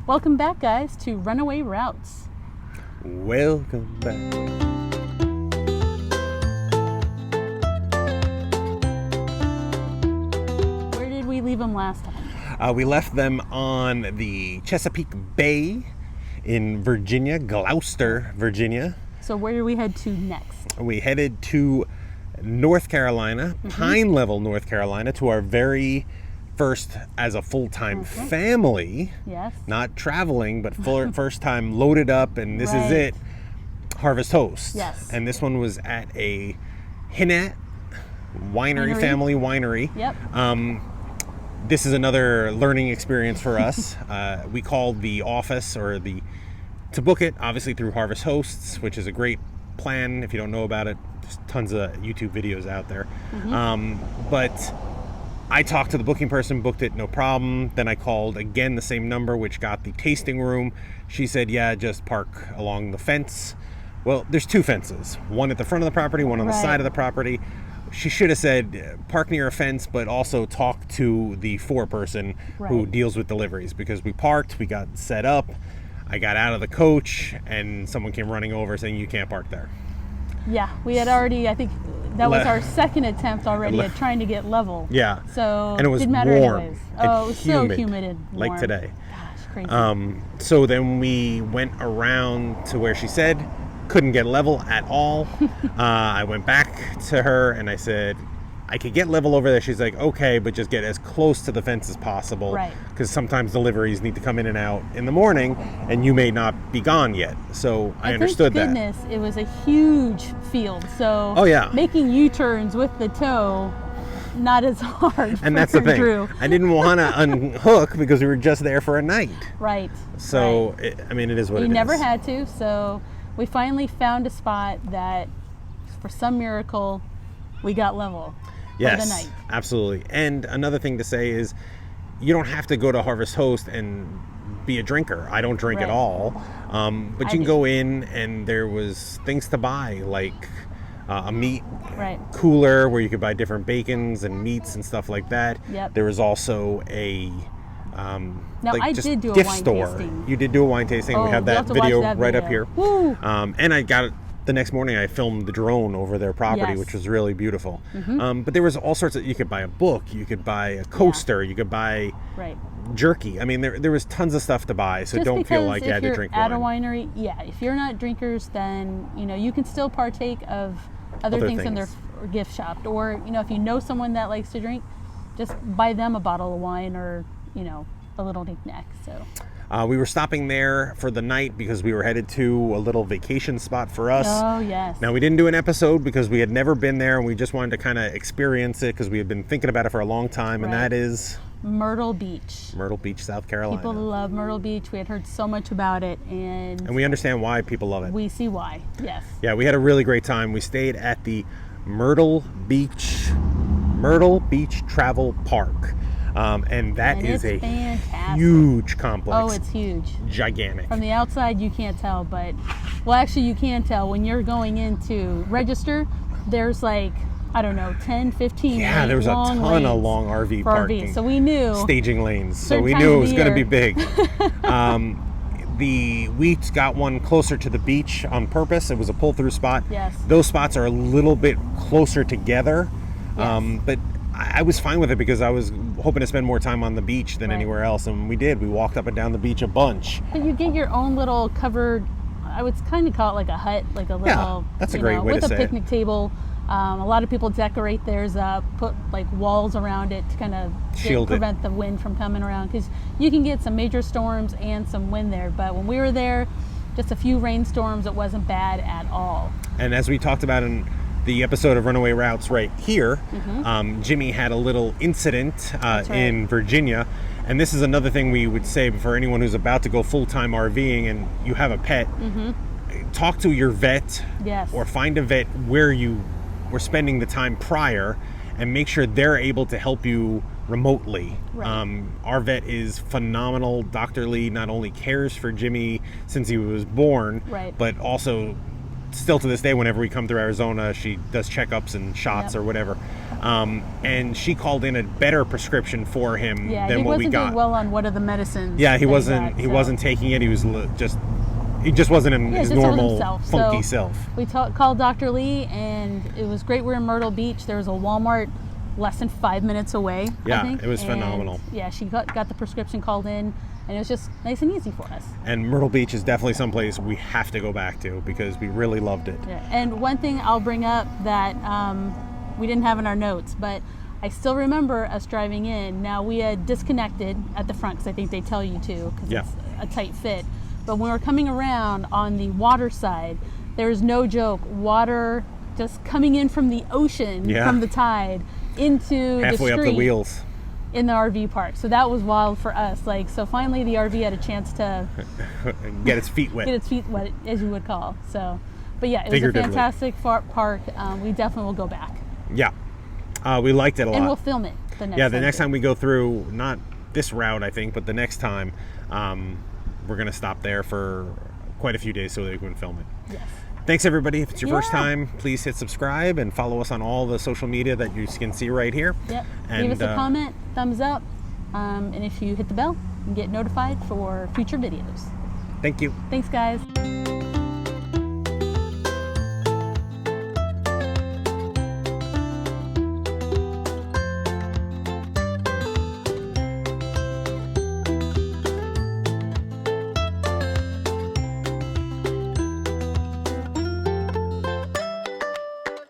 Welcome back, guys, to Runaway Routes. Welcome back. Where did we leave them last time? We left them on the Chesapeake Bay in Virginia, Gloucester, Virginia. So where do we head to next? We headed to North Carolina, Pine Level, North Carolina, to our very first as a full-time family. Yes. Not traveling, but first time loaded up, and this is it, Harvest Host. Yes. And this one was at a Hinnant winery, family winery. Yep. This is another learning experience for us. We called the office to book it, obviously through Harvest Hosts, which is a great plan. If you don't know about it, there's tons of YouTube videos out there. But I talked to the booking person, booked it, no problem. Then I called again the same number, which got the tasting room. She said, yeah, just park along the fence. Well, there's two fences, one at the front of the property, one on the side of the property. She should have said park near a fence, but also talk to the foreperson who deals with deliveries, because we parked, we got set up. I got out of the coach and someone came running over saying you can't park there. Yeah, we had already, I think that was our second attempt already at trying to get level. Yeah. So and it was didn't matter warm. anyways. And it was humid, so humid and warm. like today. Gosh, crazy. So then we went around to where she said, couldn't get level at all. I went back to her and I said, I could get level over there. She's like, okay, but just get as close to the fence as possible. Right. Because sometimes deliveries need to come in and out in the morning and you may not be gone yet. So I understood thank that. goodness it was a huge field. So making U-turns with the toe, not as hard. And that's the thing. Drew. I didn't want to unhook because we were just there for a night. Right. So, it is what it is. You never had to. So we finally found a spot that, for some miracle, we got level. Yes, for the night. Absolutely. And another thing to say is you don't have to go to Harvest Host and be a drinker. I don't drink at all. But you can go in and there was things to buy, like a meat cooler where you could buy different bacons and meats and stuff like that. Yep. There was also a I did do a gift wine store. Tasting. You did do a wine tasting. We have that video right up here. Woo. And I got it. The next morning I filmed the drone over their property, which was really beautiful. But there was all sorts of, you could buy a book, you could buy a coaster, you could buy jerky. I mean, there was tons of stuff to buy, so don't feel like you had to drink wine. At a winery, if you're not drinkers, then you can still partake of other things in their gift shop. Or if you know someone that likes to drink, just buy them a bottle of wine or a little knick-knack. So we were stopping there for the night because we were headed to a little vacation spot for us. Oh, yes. Now, we didn't do an episode because we had never been there and we just wanted to kind of experience it because we had been thinking about it for a long time, and that is Myrtle Beach. Myrtle Beach, South Carolina. People love Myrtle Beach. We had heard so much about it, and we understand why people love it. We see why, yes. Yeah, we had a really great time. We stayed at the Myrtle Beach Travel Park. And that is a fantastic. Huge complex. Oh, it's huge. Gigantic. From the outside, you can't tell, but, well, actually, you can tell. When you're going in to register, there's 10, 15 Yeah, there was a ton of long RV parking. So we knew. Staging lanes. So we knew it was going to be big. We got one closer to the beach on purpose. It was a pull-through spot. Yes. Those spots are a little bit closer together. Yes. But I was fine with it because I was hoping to spend more time on the beach than anywhere else, and we did. We walked up and down the beach a bunch. But you get your own little covered, I would kind of call it like a hut, like a little, that's a great way to say it. with a picnic table. A lot of people decorate theirs up, put walls around it to kind of prevent the wind from coming around, because you can get some major storms and some wind there. But when we were there, just a few rainstorms, it wasn't bad at all. And as we talked about in the episode of Runaway Routes right here, Jimmy had a little incident in Virginia. And this is another thing we would say for anyone who's about to go full-time RVing and you have a pet. Talk to your vet or find a vet where you were spending the time prior and make sure they're able to help you remotely. Our vet is phenomenal. Dr. Lee not only cares for Jimmy since he was born, but also still to this day, whenever we come through Arizona, she does checkups and shots or whatever. And she called in a better prescription for him than what we got. He wasn't doing well on one of the medicines. Yeah, he wasn't taking it. He was he just wasn't in his normal funky self. We called Dr. Lee, and it was great. We're in Myrtle Beach. There was a Walmart less than 5 minutes away. Yeah, I think. It was phenomenal. Yeah, she got the prescription called in, and it was just nice and easy for us. And Myrtle Beach is definitely someplace we have to go back to because we really loved it. Yeah. And one thing I'll bring up that we didn't have in our notes, but I still remember us driving in. Now, we had disconnected at the front because I think they tell you to because it's a tight fit. But when we were coming around on the water side, there was no joke, water just coming in from the ocean, from the tide, into halfway the street up the wheels in the RV park. So that was wild for us. So finally the RV had a chance to get its feet wet. Get its feet wet, as you would call. So, but yeah, it was a fantastic park. We definitely will go back. Yeah, we liked it a lot. And we'll film it the next time. Yeah, the next time we go through, not this route, I think, but the next time, we're going to stop there for quite a few days so that we can film it. Yes. Thanks, everybody. If it's your first time, please hit subscribe and follow us on all the social media that you can see right here. Yep. And leave us a comment, thumbs up, and if you hit the bell, you can get notified for future videos. Thank you. Thanks, guys.